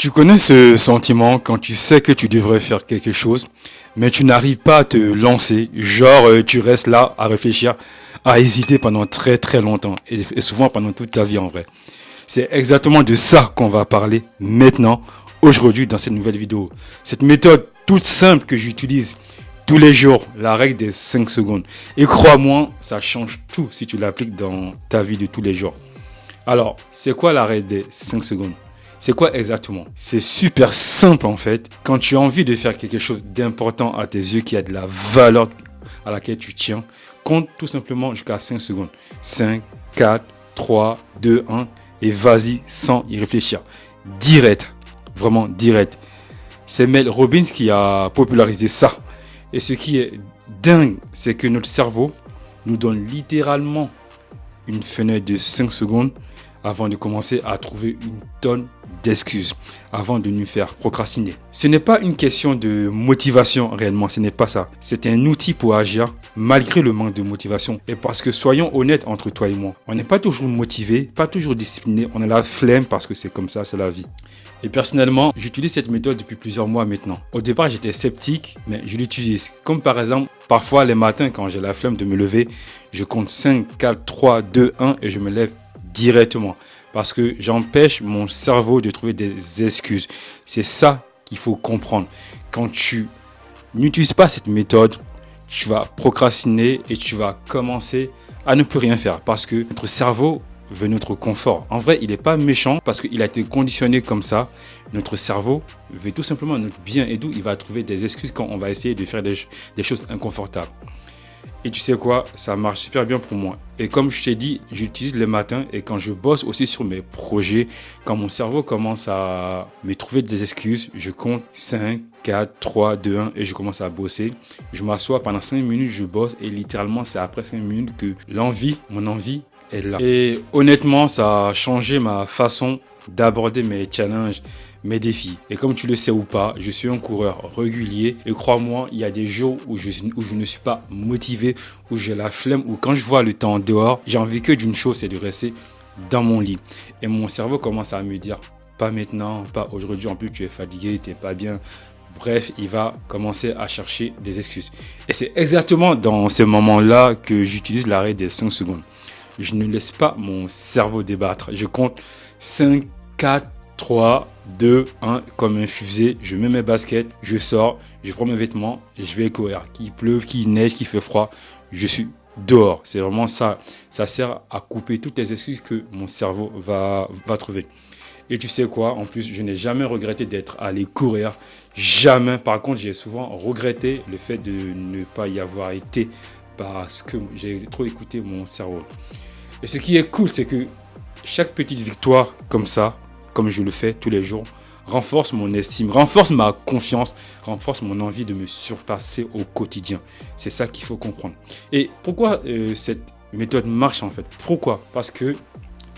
Tu connais ce sentiment quand tu sais que tu devrais faire quelque chose, mais tu n'arrives pas à te lancer, genre tu restes là à réfléchir, à hésiter pendant très très longtemps, et souvent pendant toute ta vie en vrai. C'est exactement de ça qu'on va parler maintenant, aujourd'hui dans cette nouvelle vidéo. Cette méthode toute simple que j'utilise tous les jours, la règle des 5 secondes. Et crois-moi, ça change tout si tu l'appliques dans ta vie de tous les jours. Alors, c'est quoi la règle des 5 secondes? C'est quoi exactement? C'est super simple en fait. Quand tu as envie de faire quelque chose d'important à tes yeux, qui a de la valeur à laquelle tu tiens, compte tout simplement jusqu'à 5 secondes. 5, 4, 3, 2, 1 et vas-y sans y réfléchir. Direct, vraiment direct. C'est Mel Robbins qui a popularisé ça. Et ce qui est dingue, c'est que notre cerveau nous donne littéralement une fenêtre de 5 secondes avant de commencer à trouver une tonne d'excuses, avant de nous faire procrastiner. Ce n'est pas une question de motivation réellement, ce n'est pas ça. C'est un outil pour agir malgré le manque de motivation. Et parce que soyons honnêtes entre toi et moi, on n'est pas toujours motivé, pas toujours discipliné, on a la flemme parce que c'est comme ça, c'est la vie. Et personnellement, j'utilise cette méthode depuis plusieurs mois maintenant. Au départ, j'étais sceptique, mais je l'utilise. Comme par exemple, parfois les matins quand j'ai la flemme de me lever, je compte 5, 4, 3, 2, 1 et je me lève directement. Parce que j'empêche mon cerveau de trouver des excuses. C'est ça qu'il faut comprendre. Quand tu n'utilises pas cette méthode, tu vas procrastiner et tu vas commencer à ne plus rien faire. Parce que notre cerveau veut notre confort. En vrai, il n'est pas méchant parce qu'il a été conditionné comme ça. Notre cerveau veut tout simplement notre bien et d'où il va trouver des excuses quand on va essayer de faire des choses inconfortables. Et tu sais quoi, ça marche super bien pour moi. Et comme je t'ai dit, j'utilise le matin et quand je bosse aussi sur mes projets, quand mon cerveau commence à me trouver des excuses, je compte 5, 4, 3, 2, 1 et je commence à bosser. Je m'assois pendant 5 minutes, je bosse et littéralement c'est après 5 minutes que mon envie est là. Et honnêtement, ça a changé ma façon d'aborder mes challenges, mes défis. Et comme tu le sais ou pas, je suis un coureur régulier et crois-moi, il y a des jours où je ne suis pas motivé, où j'ai la flemme, où quand je vois le temps dehors, j'ai envie que d'une chose, c'est de rester dans mon lit. Et mon cerveau commence à me dire, pas maintenant, pas aujourd'hui, en plus tu es fatigué, tu n'es pas bien. Bref, il va commencer à chercher des excuses. Et c'est exactement dans ces moments-là que j'utilise l'arrêt des 5 secondes. Je ne laisse pas mon cerveau débattre. Je compte 5, 4, 3, 2, 1, comme un fusée. Je mets mes baskets, je sors, je prends mes vêtements et je vais courir. Qu'il pleuve, qu'il neige, qu'il fait froid, je suis dehors. C'est vraiment ça. Ça sert à couper toutes les excuses que mon cerveau va trouver. Et tu sais quoi, en plus, je n'ai jamais regretté d'être allé courir. Jamais. Par contre, j'ai souvent regretté le fait de ne pas y avoir été parce que j'ai trop écouté mon cerveau. Et ce qui est cool, c'est que chaque petite victoire comme ça, comme je le fais tous les jours, renforce mon estime, renforce ma confiance, renforce mon envie de me surpasser au quotidien. C'est ça qu'il faut comprendre. Et pourquoi cette méthode marche en fait? Pourquoi? Parce que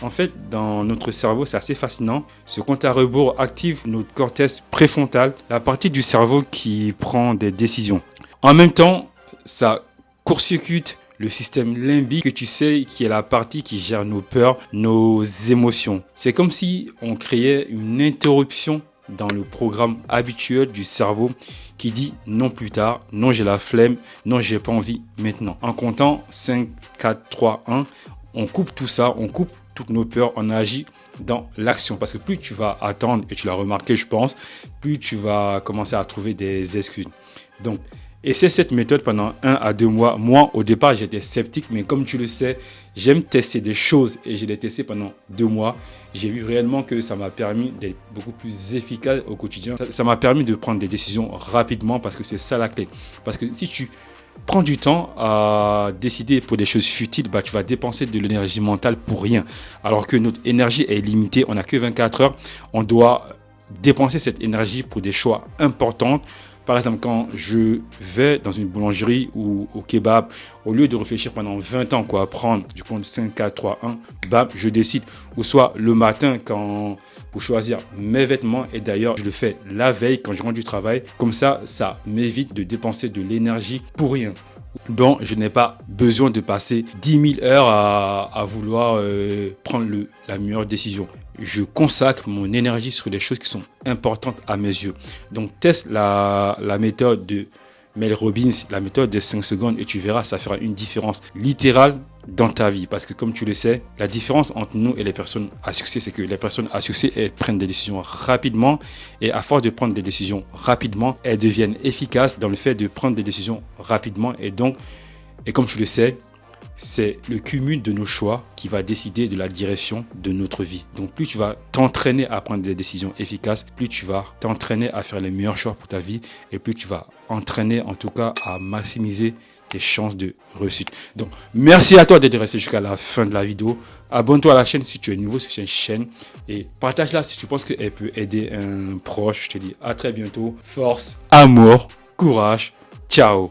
en fait, dans notre cerveau, c'est assez fascinant. Ce compte à rebours active notre cortex préfrontal, la partie du cerveau qui prend des décisions. En même temps, ça court-circuite le système limbique que tu sais qui est la partie qui gère nos peurs, nos émotions. C'est comme si on créait une interruption dans le programme habituel du cerveau qui dit non plus tard, non j'ai la flemme, non j'ai pas envie maintenant. En comptant 5, 4, 3, 1, on coupe tout ça, on coupe toutes nos peurs, on agit dans l'action. Parce que plus tu vas attendre, et tu l'as remarqué je pense, plus tu vas commencer à trouver des excuses. Donc, essaie cette méthode pendant 1 à 2 mois. Moi, au départ, j'étais sceptique, mais comme tu le sais, j'aime tester des choses et je l'ai testé pendant 2 mois. J'ai vu réellement que ça m'a permis d'être beaucoup plus efficace au quotidien. Ça m'a permis de prendre des décisions rapidement parce que c'est ça la clé. Parce que si tu prends du temps à décider pour des choses futiles, tu vas dépenser de l'énergie mentale pour rien. Alors que notre énergie est limitée, on n'a que 24 heures. On doit dépenser cette énergie pour des choix importants. Par exemple, quand je vais dans une boulangerie ou au kebab, au lieu de réfléchir pendant 20 ans quoi prendre, je compte 5, 4, 3, 1, bam, je décide. Ou soit le matin pour choisir mes vêtements. Et d'ailleurs, je le fais la veille quand je rentre du travail. Comme ça, ça m'évite de dépenser de l'énergie pour rien. dont je n'ai pas besoin de passer 10 000 heures à vouloir prendre la meilleure décision. Je consacre mon énergie sur des choses qui sont importantes à mes yeux. Donc teste la méthode de Mel Robbins, la méthode des 5 secondes, et tu verras, ça fera une différence littérale dans ta vie. Parce que comme tu le sais, la différence entre nous et les personnes à succès, c'est que les personnes à succès, elles prennent des décisions rapidement, et à force de prendre des décisions rapidement, elles deviennent efficaces dans le fait de prendre des décisions rapidement. Et comme tu le sais, c'est le cumul de nos choix qui va décider de la direction de notre vie. Donc plus tu vas t'entraîner à prendre des décisions efficaces, plus tu vas t'entraîner à faire les meilleurs choix pour ta vie, et plus tu vas entraîner en tout cas à maximiser tes chances de réussite. Donc merci à toi d'être resté jusqu'à la fin de la vidéo. Abonne-toi à la chaîne si tu es nouveau sur cette chaîne, et partage-la si tu penses qu'elle peut aider un proche. Je te dis à très bientôt. Force, amour, courage. Ciao.